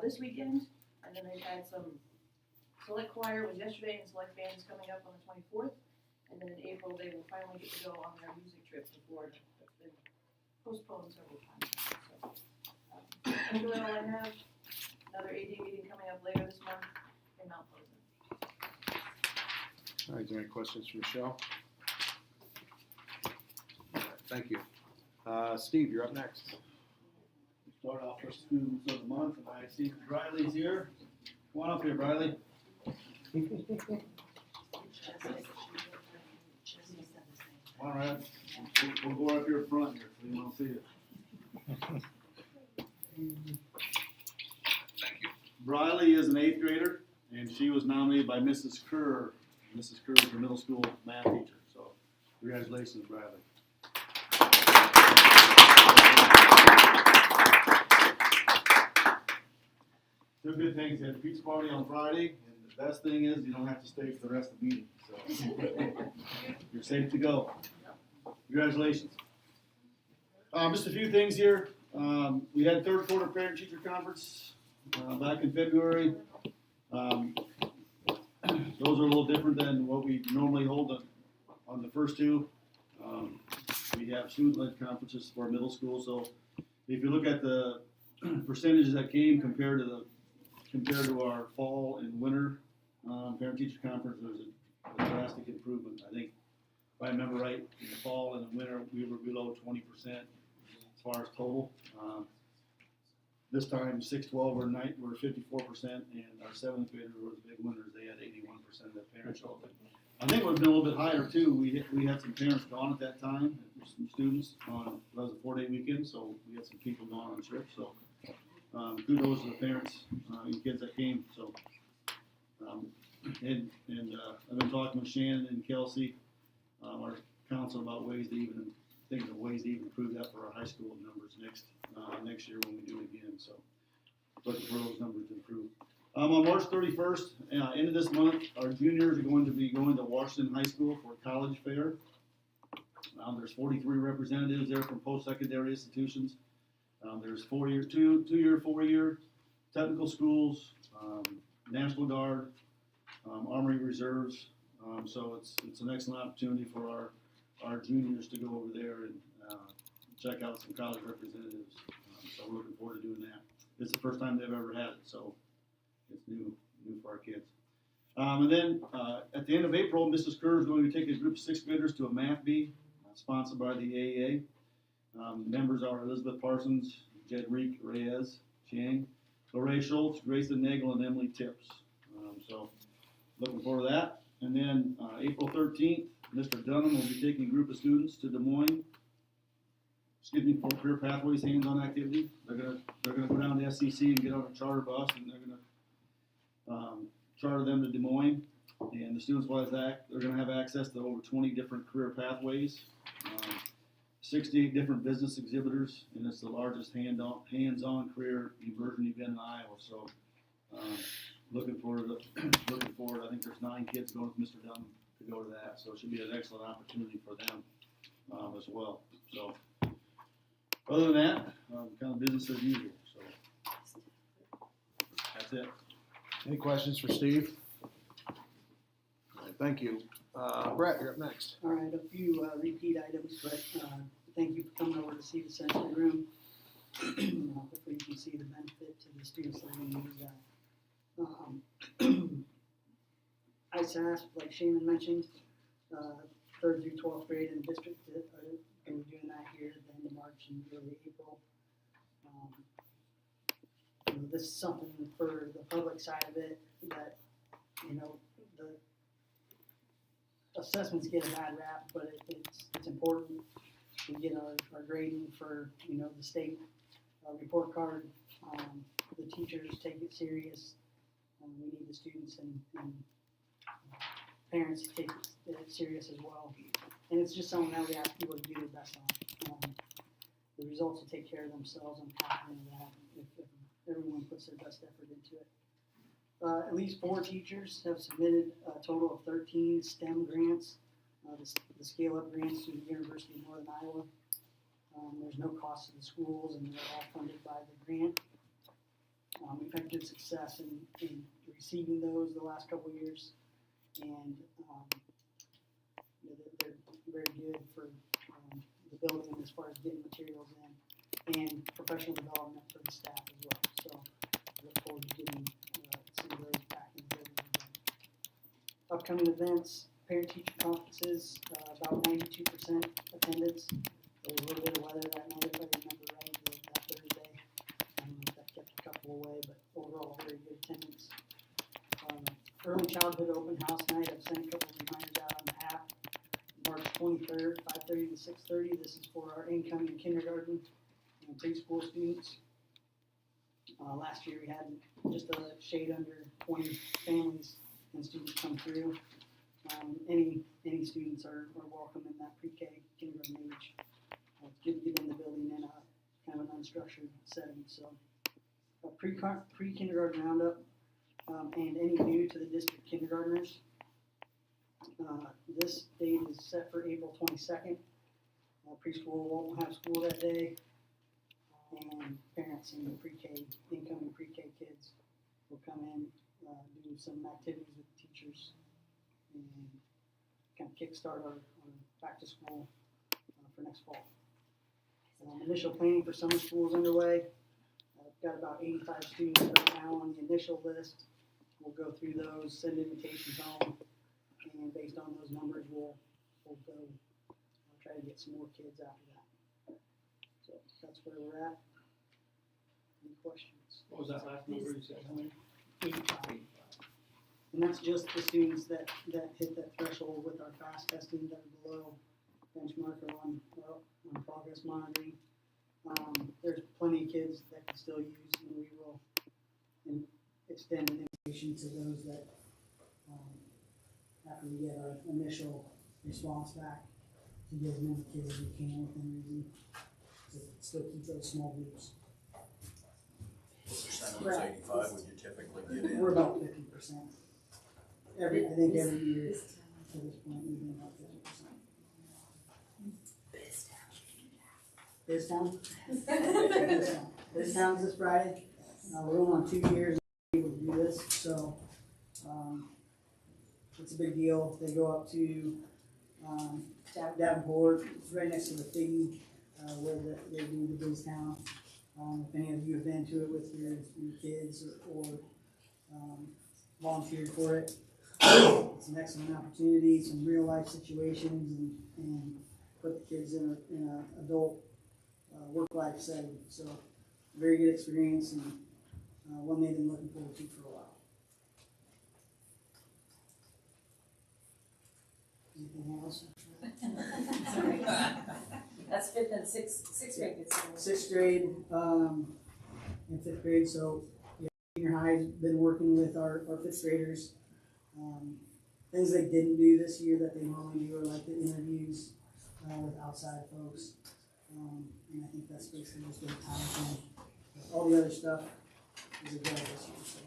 this weekend, and then they've had some select choir was yesterday, and select band is coming up on the 24th, and then in April they will finally get to go on their music trip to Florida. That's been postponed several times. So, that's really all I have. Another AD meeting coming up later this month in Mount Pleasant. All right, is there any questions for Michelle? All right, thank you. Steve, you're up next. Start off for students of the month, and I see Briley's here. Come on up here, Briley. All right, we'll go up here front here so you won't see it. Thank you. Briley is an 8th grader, and she was nominated by Mrs. Kerr. Mrs. Kerr is her middle school math teacher, so congratulations, Briley. Two good things, they had a pizza party on Friday, and the best thing is you don't have to stay for the rest of the meeting, so you're safe to go. Congratulations. Just a few things here. We had third quarter parent-teacher conference back in February. Those are a little different than what we normally hold on the first two. We have student-led conferences for middle school, so if you look at the percentages that came compared to our fall and winter parent-teacher conference, there's a drastic improvement. I think, if I remember right, in the fall and the winter, we were below 20% as far as total. This time, 6-12 were 54%, and our 7th graders were the big winners. They had 81% of the parents. I think it would have been a little bit higher too. We had some parents gone at that time, some students on. That was a 4-day weekend, so we had some people gone on trips. So kudos to the parents and kids that came. So I've been talking with Shannon and Kelsey, our council, about ways to even improve that for our high school numbers next year when we do it again. So looking for those numbers to improve. On March 31st, end of this month, our juniors are going to be going to Washington High School for a college fair. There's 43 representatives there from post-secondary institutions. There's 2-year, 4-year technical schools, National Guard, Army Reserves. So it's an excellent opportunity for our juniors to go over there and check out some college representatives. So we're looking forward to doing that. It's the first time they've ever had it, so it's new for our kids. And then at the end of April, Mrs. Kerr is going to take a group of 6th graders to a math bee, sponsored by the AEA. Members are Elizabeth Parsons, Jed Reek, Reyes, Chiang, Lorraine Schultz, Grayson Nagel, and Emily Tips. So looking forward to that. And then April 13th, Mr. Dunham will be taking a group of students to Des Moines. For Career Pathways hands-on activity. They're gonna go down to SCC and get on a charter bus, and they're gonna charter them to Des Moines. And the students will they're gonna have access to over 20 different career pathways, 68 different business exhibitors, and it's the largest hands-on career immersion event in Iowa. So looking forward. I think there's 9 kids going with Mr. Dunham to go to that, so it should be an excellent opportunity for them as well. So. Other than that, kind of business as usual, so that's it. Any questions for Steve? All right, thank you. Brett, you're up next. All right, a few repeat items, but thank you for coming over to see the sensory room. Hopefully you can see the benefit to the students that are going to use that. ISASP, like Shannon mentioned, 3rd through 12th grade in the district are going to be doing that here at the end of March and early April. This is something for the public side of it that, the assessments get a bad rap, but it's important. We get our grading for, the state report card. The teachers take it serious. We need the students and parents to take it serious as well. And it's just something that we ask people to do their best on. The results will take care of themselves. I'm confident of that if everyone puts their best effort into it. At least 4 teachers have submitted a total of 13 STEM grants, the scale-up grants to the University of Northern Iowa. There's no cost to the schools, and they're all funded by the grant. We've had good success in receiving those the last couple of years. And, you know, they're very good for the building as far as getting materials in and professional development for the staff as well. So I look forward to getting some of those back in the building again. Upcoming events, parent-teacher conferences, about 92% attendance. There was a little bit of weather that night, if I remember right, that Thursday. I don't know if that kept a couple away, but overall, very good attendance. Early childhood open house night, I've sent a couple of reminders out on the app. March 23rd, 5:30 to 6:30. This is for our incoming kindergarten and preschool students. Last year we had just a shade under 20 families and students come through. Any students are welcome in that pre-K kindergarten age. It's good to get in the building in a kind of an unstructured setting. So a pre-kindergarten roundup and any new to the district kindergartners. This date is set for April 22nd. Preschool won't have school that day, and parents and the incoming pre-K kids will come in, do some activities with teachers, and kind of kickstart our back to school for next fall. Initial planning for summer school is underway. I've got about 85 students right now on the initial list. We'll go through those, send invitations home, and based on those numbers, we'll go try to get some more kids after that. So that's where we're at. Any questions? What was that last number you said? How many? 85. And that's just the students that hit that threshold with our fast testing that are below benchmark or on progress monitoring. There's plenty of kids that can still use, and we will extend an invitation to those that, after we get our initial response back, to give as many kids as we can within reason, to still keep those small groups. Percent of those 85 would you typically get in? We're about 50%. I think every year to this point we've been about 50%. Biztown? Biztown's this Friday. We're going on 2 years able to do this, so it's a big deal. They go up to Davenport. It's right next to the Figgy where they do the Biztown. If any of you have been to it with your kids or volunteered for it, it's an excellent opportunity, some real life situations, and put the kids in an adult work life setting. So very good experience, and one they've been looking forward to for a while. Anything else? Sorry. That's fifth and sixth grade. Sixth grade and fifth grade. So yeah, junior high's been working with our fifth graders. Things they didn't do this year that they normally do are like the interviews with outside folks. And I think that's basically just been time thing. All the other stuff is a go this year. So.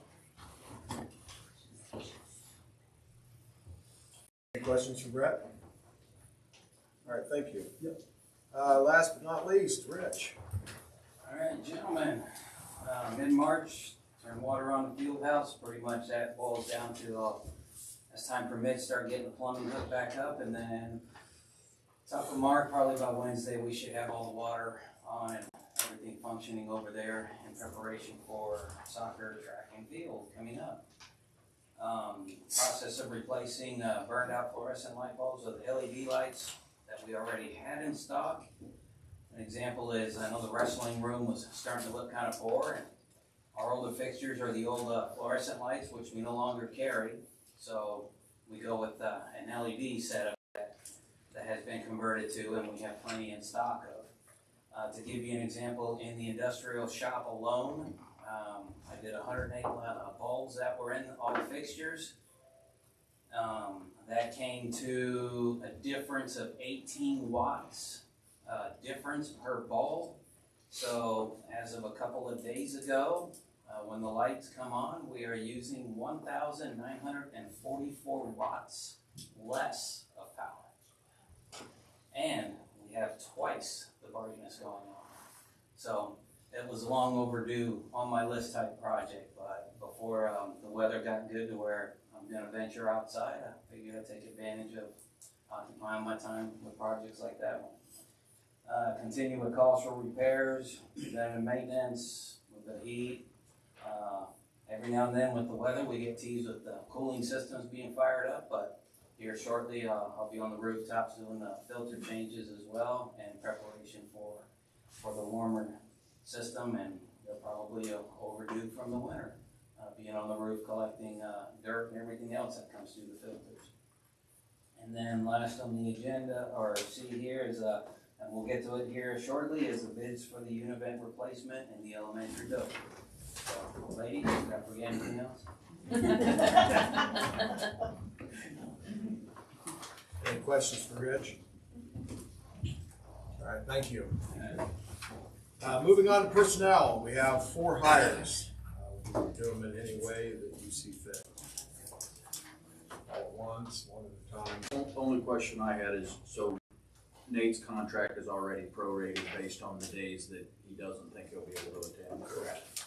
Any questions for Brett? All right, thank you. Yep. Last but not least, Rich. All right, gentlemen, mid-March, turn water on the field house. Pretty much that boils down to, as time permits, start getting the plumbing hooked back up, and then top of March, probably by Wednesday, we should have all the water on and everything functioning over there in preparation for soccer, track, and field coming up. Process of replacing burned out fluorescent light bulbs with LED lights that we already had in stock. An example is, I know the wrestling room was starting to look kind of poor, and our older fixtures are the old fluorescent lights, which we no longer carry. So we go with an LED setup that has been converted to, and we have plenty in stock of. To give you an example, in the industrial shop alone, I did 108 bulbs that were in all the fixtures. That came to a difference of 18 watts difference per bulb. So as of a couple of days ago, when the lights come on, we are using 1,944 watts less of power. And we have twice the brightness going on. So it was long overdue on my list type project, but before the weather got good to where I'm gonna venture outside. I figured I'd take advantage of occupying my time with projects like that one. Continue with calls for repairs, preventive maintenance, with the heat. Every now and then with the weather, we get teased with the cooling systems being fired up, but here shortly, I'll be on the rooftops doing the filter changes as well in preparation for the warmer system, and they're probably overdue from the winter. Being on the roof collecting dirt and everything else that comes through the filters. And then last on the agenda, or C here is, and we'll get to it here shortly, is the bids for the univent replacement in the elementary building. So, ladies, did I forget anything else? Any questions for Rich? All right, thank you. Moving on to personnel, we have 4 hires. We can do them in any way that you see fit. All at once, one at a time. Only question I had is, so Nate's contract is already prorated based on the days that he doesn't think he'll be able to attend, correct?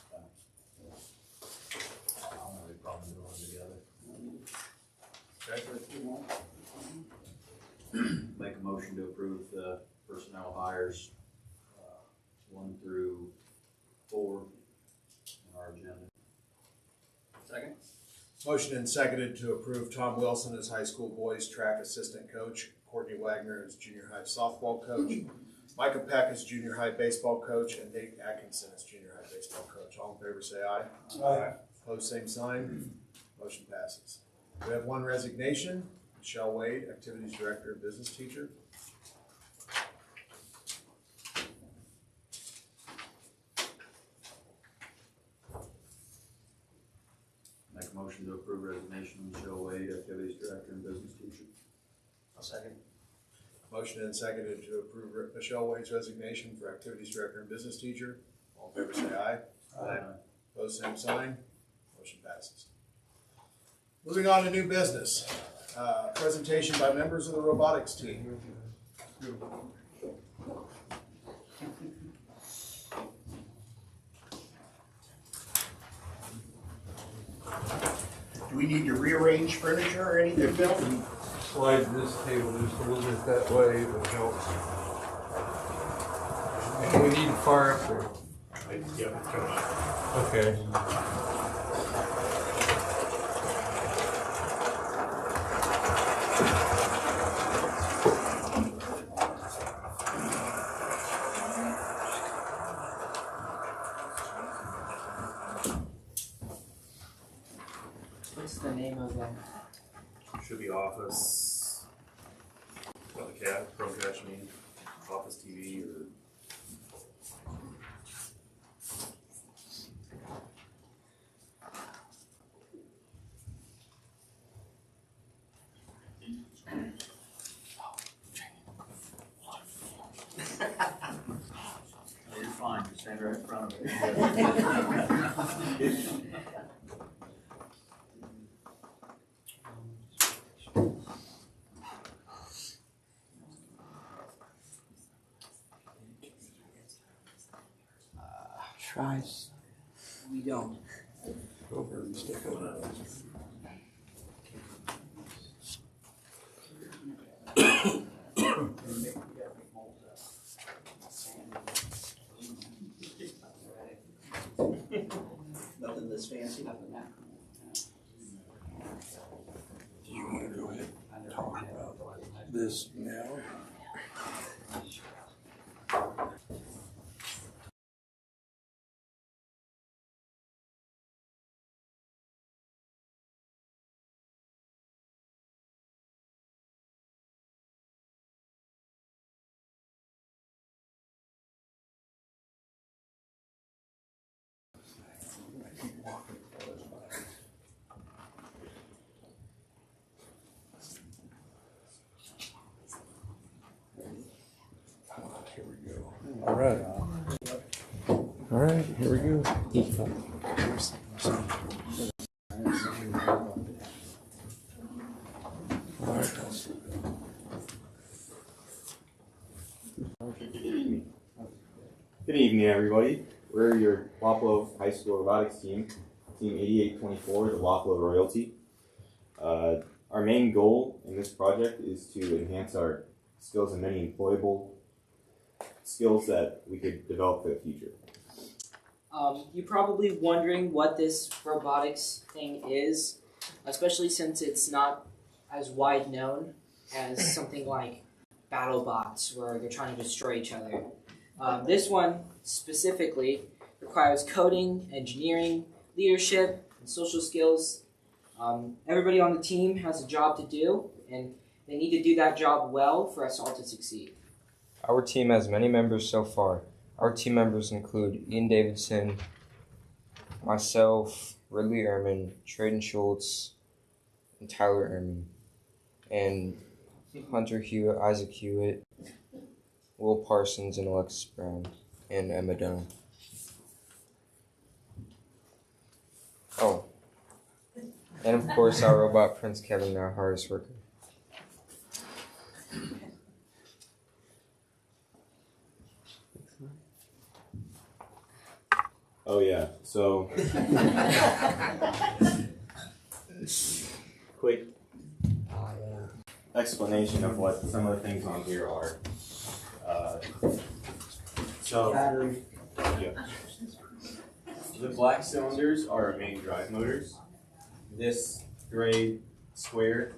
I don't have any problem doing them together. Okay. Make a motion to approve the personnel hires, 1 through 4 in our agenda. Second. Motion and seconded to approve Tom Wilson as high school boys track assistant coach, Courtney Wagner as junior high softball coach, Micah Peck as junior high baseball coach, and Nate Atkinson as junior high baseball coach. All in favor say aye. Aye. Opposed, same sign. Motion passes. We have 1 resignation. Michelle Wade, activities director and business teacher. Make a motion to approve resignation of Michelle Wade, activities director and business teacher. I'll second. Motion and seconded to approve Michelle Wade's resignation for activities director and business teacher. All in favor say aye. Aye. Opposed, same sign. Motion passes. Moving on to new business. Presentation by members of the robotics team. Do we need to rearrange furniture or anything, Bill? Slide this table just a little bit that way, it helps. And we need to fire up there. Yep, come on. Okay. What's the name of that? Should be Office, what the cat, Chromecast, me, Office TV or. You're fine, just stand right in front of it. Tries. We don't. Over and stick it out. Nothing this fancy. You wanna go ahead and talk about this now? Here we go. All right. All right, here we go. All right. Good evening, everybody. We're your Wapello High School robotics team. Team 8824, the Wapello Royalty. Our main goal in this project is to enhance our skills and many employable skills that we could develop for the future. You're probably wondering what this robotics thing is, especially since it's not as wide known as something like BattleBots, where they're trying to destroy each other. This one specifically requires coding, engineering, leadership, and social skills. Everybody on the team has a job to do, and they need to do that job well for us all to succeed. Our team has many members so far. Our team members include Ian Davidson, myself, Ridley Ehrman, Trayden Schultz, and Tyler Ehrman, and Hunter Hewitt, Isaac Hewitt, Will Parsons, and Alexis Brown, and Emma Dunn. Oh, and of course our robot Prince Kevin, our hardest worker. Oh yeah, so quick explanation of what some of the things on here are. The black cylinders are our main drive motors. This gray square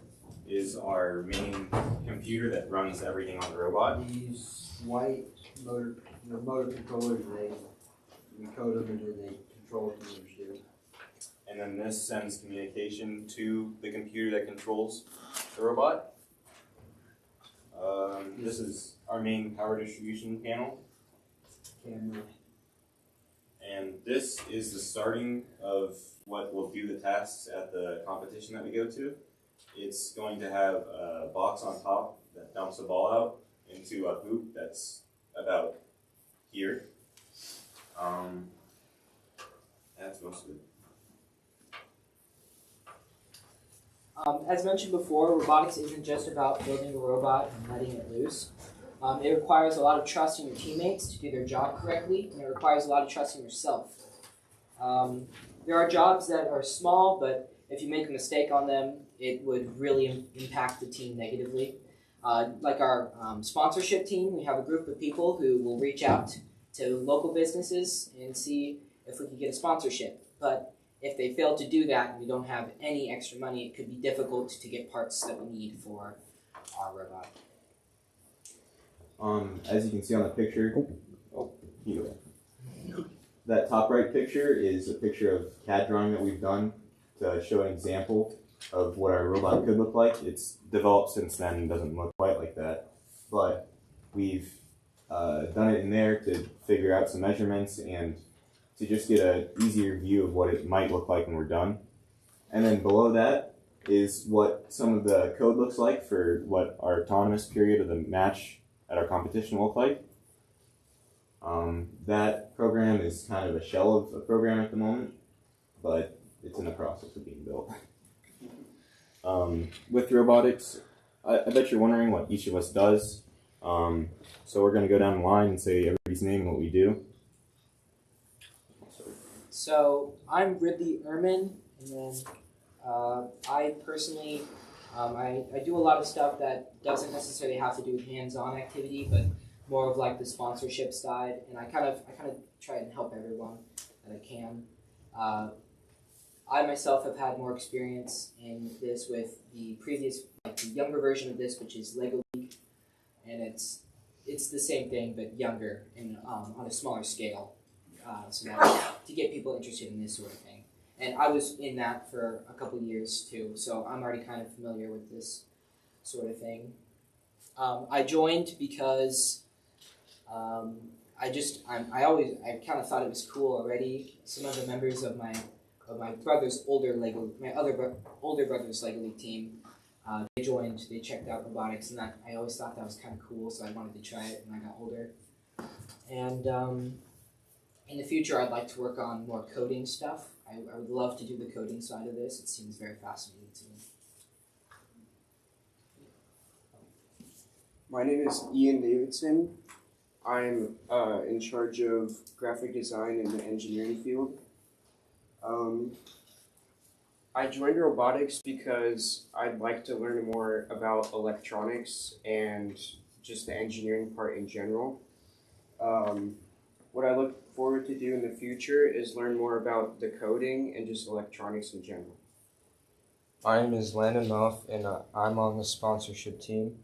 is our main computer that runs everything on the robot. These white motor controllers, we code them and then they control what the motors do. And then this sends communication to the computer that controls the robot. This is our main power distribution panel. Camera. And this is the starting of what will do the tasks at the competition that we go to. It's going to have a box on top that dumps a ball out into a hoop that's about here. That's most of it. As mentioned before, robotics isn't just about building a robot and letting it loose. It requires a lot of trust in your teammates to do their job correctly, and it requires a lot of trust in yourself. There are jobs that are small, but if you make a mistake on them, it would really impact the team negatively. Like our sponsorship team, we have a group of people who will reach out to local businesses and see if we can get a sponsorship. But if they fail to do that and we don't have any extra money, it could be difficult to get parts that we need for our robot. As you can see on the picture, that top right picture is a picture of CAD drawing that we've done to show an example of what our robot could look like. It's developed since then and doesn't look quite like that, but we've done it in there to figure out some measurements and to just get an easier view of what it might look like when we're done. And then below that is what some of the code looks like for what our autonomous period of the match at our competition will look like. That program is kind of a shell of a program at the moment, but it's in the process of being built. With robotics, I bet you're wondering what each of us does. So we're going to go down the line and say everybody's name and what we do. So I'm Ridley Ehrman, and then I personally, I do a lot of stuff that doesn't necessarily have to do with hands-on activity, but more of like the sponsorship side, and I kind of try and help everyone that I can. I myself have had more experience in this with the previous, like the younger version of this, which is Lego League, and it's the same thing but younger and on a smaller scale, so that to get people interested in this sort of thing. And I was in that for a couple years too, so I'm already kind of familiar with this sort of thing. I joined because I kind of thought it was cool already. Some of the members of my brother's older brother's Lego League team, they joined. They checked out robotics, and I always thought that was kind of cool. So I wanted to try it when I got older. And in the future, I'd like to work on more coding stuff. I would love to do the coding side of this. It seems very fascinating to me. My name is Ian Davidson. I'm in charge of graphic design in the engineering field. I joined robotics because I'd like to learn more about electronics and just the engineering part in general. What I look forward to do in the future is learn more about the coding and just electronics in general. My name is Landon Muff, and I'm on the sponsorship team.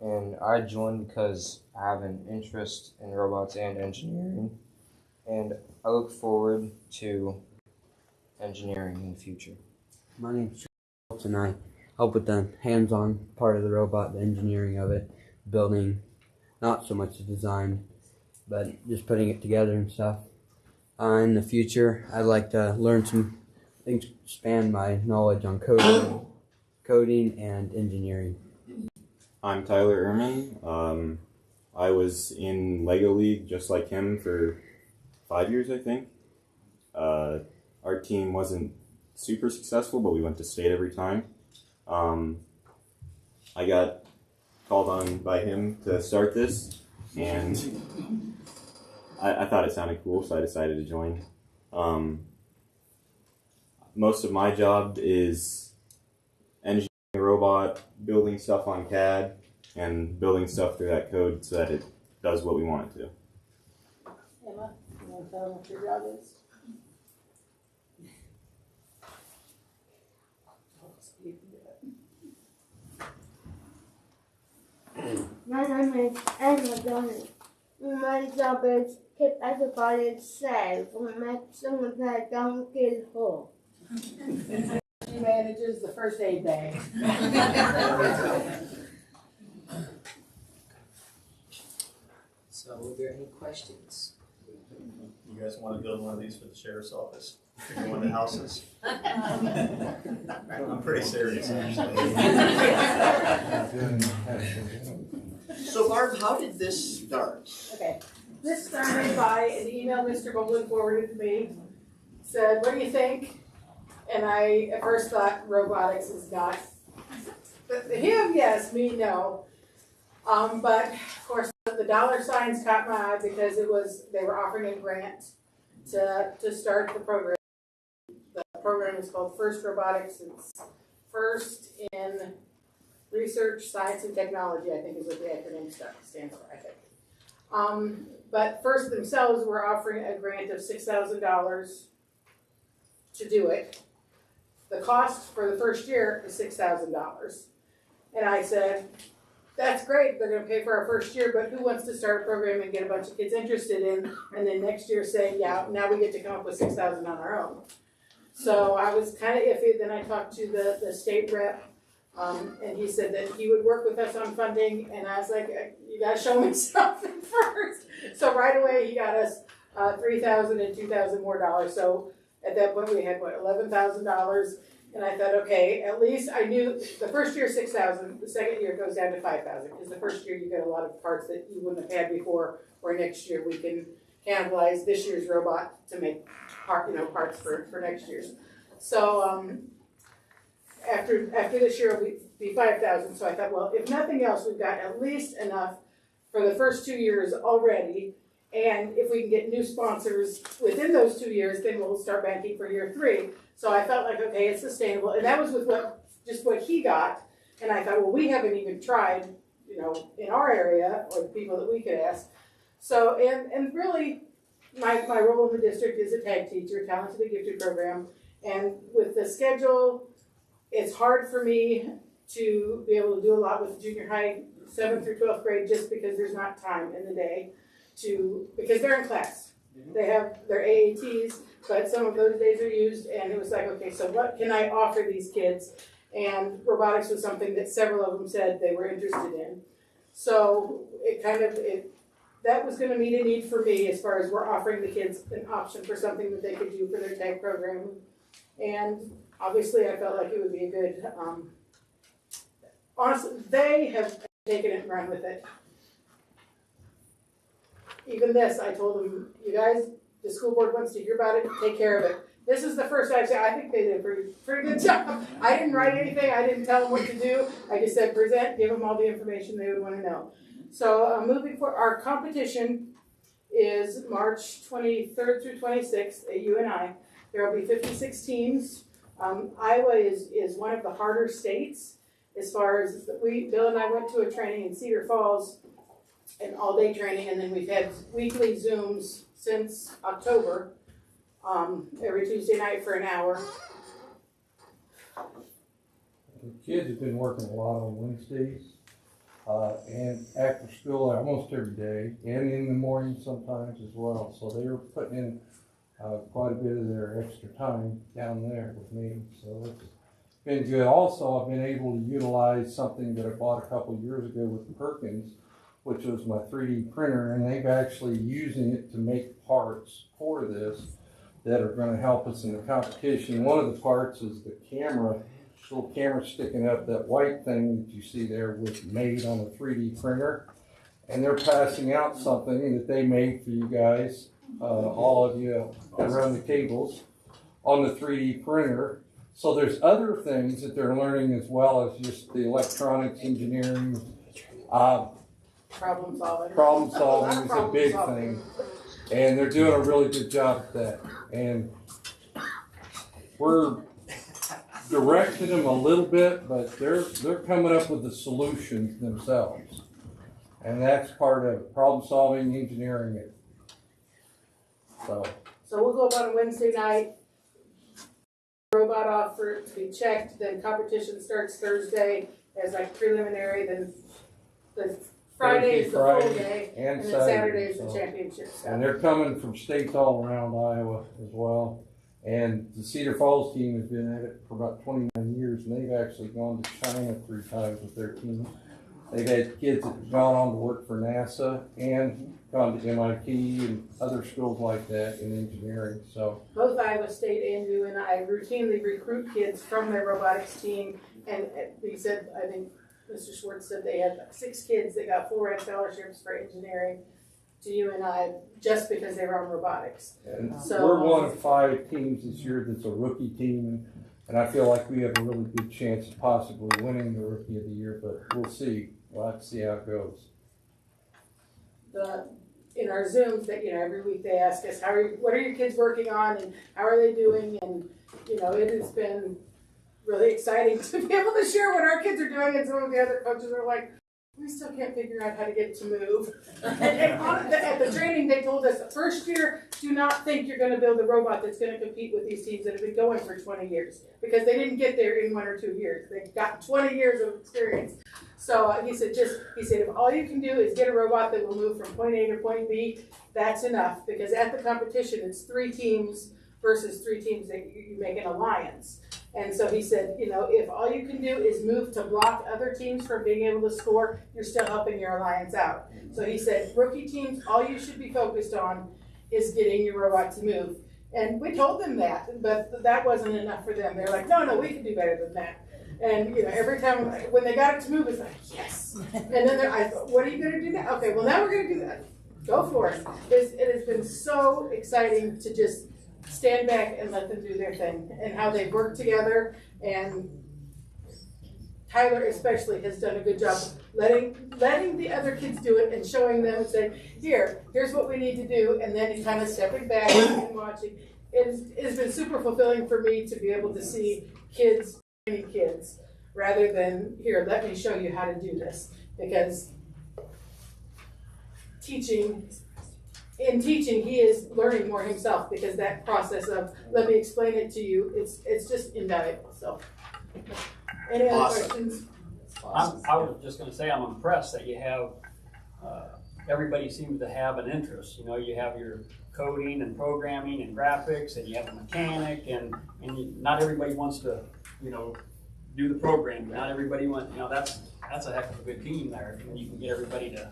And I joined because I have an interest in robots and engineering, and I look forward to engineering in the future. My name's Charles, and I help with the hands-on part of the robot, the engineering of it, building, not so much the design, but just putting it together and stuff. In the future, I'd like to learn some things, expand my knowledge on coding and engineering. I'm Tyler Ehrman. I was in Lego League just like him for 5 years, I think. Our team wasn't super successful, but we went to state every time. I got called on by him to start this, and I thought it sounded cool, so I decided to join. Most of my job is engineering a robot, building stuff on CAD, and building stuff through that code so that it does what we want it to. Emma, you want to tell them what your job is? My name is Emma Donald. My job is keep everybody safe and make sure they don't get hurt. She manages the first aid bag. So, are there any questions? You guys want to build one of these for the sheriff's office? To go into houses? I'm pretty serious, actually. So Barb, how did this start? Okay, this started by an email Mr. Bowling forwarded to me. Said, what do you think? And I at first thought robotics is not, him yes, me no. But of course the dollar signs caught my eye because they were offering a grant to start the program. The program is called First Robotics. It's First in Research, Science, and Technology, I think is what the acronym stands for, I think. But First themselves were offering a grant of $6,000 to do it. The cost for the first year is $6,000. And I said, that's great, they're gonna pay for our first year, but who wants to start a program and get a bunch of kids interested in, and then next year say, yeah, now we get to come up with $6,000 on our own. So I was kind of iffy, then I talked to the state rep, and he said that he would work with us on funding, and I was like, you gotta show me something first. So right away, he got us $3,000 and $2,000 more dollars. So at that point, we had, $11,000, and I thought, okay, at least I knew the first year $6,000, the second year it goes down to $5,000, because the first year you get a lot of parts that you wouldn't have had before, where next year we can cannibalize this year's robot to make parts for next year's. So after this year it'll be $5,000. So I thought, well, if nothing else, we've got at least enough for the first 2 years already. And if we can get new sponsors within those 2 years, then we'll start banking for year 3. So I felt like, okay, it's sustainable. And that was with what he got. And I thought, well, we haven't even tried, in our area or the people that we could ask. So, and really, my role in the district is a tag teacher, talented and gifted program. And with the schedule, it's hard for me to be able to do a lot with the junior high, 7th through 12th grade, just because there's not time in the day because they're in class. They have their AATs, but some of those days are used, and it was like, okay, so what can I offer these kids? And robotics was something that several of them said they were interested in. So that was going to meet a need for me as far as we're offering the kids an option for something that they could do for their tag program. And obviously I felt like it would be a good, honestly, they have taken it and run with it. Even this, I told them, you guys, the school board wants to hear about it, take care of it. This is the first I think they did a pretty good job. I didn't write anything, I didn't tell them what to do. I just said present, give them all the information they would want to know. So moving forward, our competition is March 23rd through 26th at UNI. There will be 56 teams. Iowa is one of the harder states as far as Bill and I went to a training in Cedar Falls, an all-day training, and then we've had weekly Zooms since October, every Tuesday night for an hour. The kids have been working a lot on Wednesdays, and after school almost every day, and in the morning sometimes as well. So they were putting in quite a bit of their extra time down there with me. So it's been good. Also, I've been able to utilize something that I bought a couple years ago with Perkins, which was my 3D printer, and they've actually using it to make parts for this that are going to help us in the competition. One of the parts is the camera. Little camera sticking up, that white thing that you see there was made on a 3D printer, and they're passing out something that they made for you guys, all of you around the tables, on the 3D printer. So there's other things that they're learning as well as just the electronics engineering. Problem solving. Problem solving is a big thing, and they're doing a really good job at that. And we're directed them a little bit, but they're coming up with the solutions themselves, and that's part of it. Problem solving, engineering it. So we'll go about a Wednesday night, robot off for it to be checked, then competition starts Thursday as like preliminary, then the Friday is the full day, and then Saturday is the championship stuff. And they're coming from states all around Iowa as well. And the Cedar Falls team has been at it for about 29 years, and they've actually gone to China 3 times with their team. They've had kids that have gone on to work for NASA and gone to MIT and other schools like that in engineering. So both Iowa State and UNI routinely recruit kids from their robotics team, and he said, I think Mr. Schwartz said they had 6 kids that got full ride scholarships for engineering to UNI just because they were on robotics. And so, we're one of 5 teams this year that's a rookie team, and I feel like we have a really good chance of possibly winning the Rookie of the Year, but we'll see. We'll have to see how it goes. In our Zooms, that every week they ask us, what are your kids working on, and how are they doing? And it has been really exciting to be able to share what our kids are doing, and some of the other coaches are like, we still can't figure out how to get it to move. And at the training, they told us, first year, do not think you're going to build a robot that's going to compete with these teams that have been going for 20 years. Because they didn't get there in 1 or 2 years. They got 20 years of experience. So he said, if all you can do is get a robot that will move from point A to point B, that's enough. Because at the competition, it's 3 teams versus 3 teams that you make an alliance. And so he said, if all you can do is move to block other teams from being able to score, you're still helping your alliance out. So he said, rookie teams, all you should be focused on is getting your robot to move. And we told them that, but that wasn't enough for them. They're like, no, we can do better than that. And every time when they got it to move, it's like, yes. And then I thought, what are you going to do now? Okay, well now we're going to do that. Go for it. It has been so exciting to just stand back and let them do their thing, and how they work together. And Tyler especially has done a good job letting the other kids do it and showing them and saying, here's what we need to do, and then kind of stepping back and watching. It's been super fulfilling for me to be able to see kids training kids rather than, let me show you how to do this. Because in teaching, he is learning more himself, because that process of let me explain it to you, it's just invaluable. So, any other questions? I was just going to say I'm impressed that you have everybody seems to have an interest. You have your coding and programming and graphics, and you have a mechanic, and not everybody wants to do the programming. Not everybody wants. That's a heck of a good team there. When you can get everybody to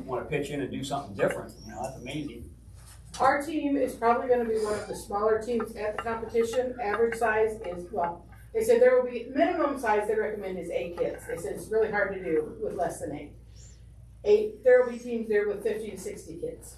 want to pitch in and do something different, that's amazing. Our team is probably going to be one of the smaller teams at the competition. Average size is, they said there will be minimum size they recommend is 8 kids. They said it's really hard to do with less than 8. There will be teams there with 50 to 60 kids.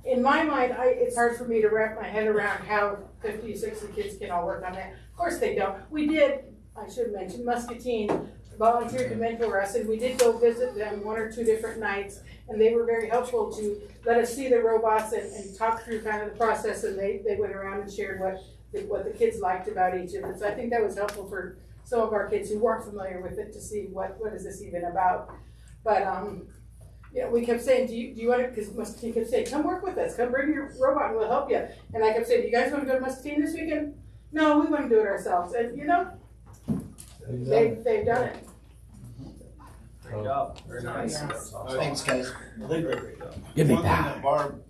In my mind, it's hard for me to wrap my head around how 50 to 60 kids can all work on that. Of course they don't. We did, I should mention, Muscatine volunteered to mentor us, and we did go visit them 1 or 2 different nights, and they were very helpful to let us see the robots and talk through kind of the process, and they went around and shared what what the kids liked about each of it. So I think that was helpful for some of our kids who weren't familiar with it to see what is this even about. But yeah, we kept saying, do you want to, because Muscatine kept saying, come work with us, come bring your robot and we'll help you. And I kept saying, do you guys want to go to Muscatine this weekend? No, we want to do it ourselves. And you know, they've done it. Great job. Very nice. Thanks, guys. I think that Give me one thing that. that Barb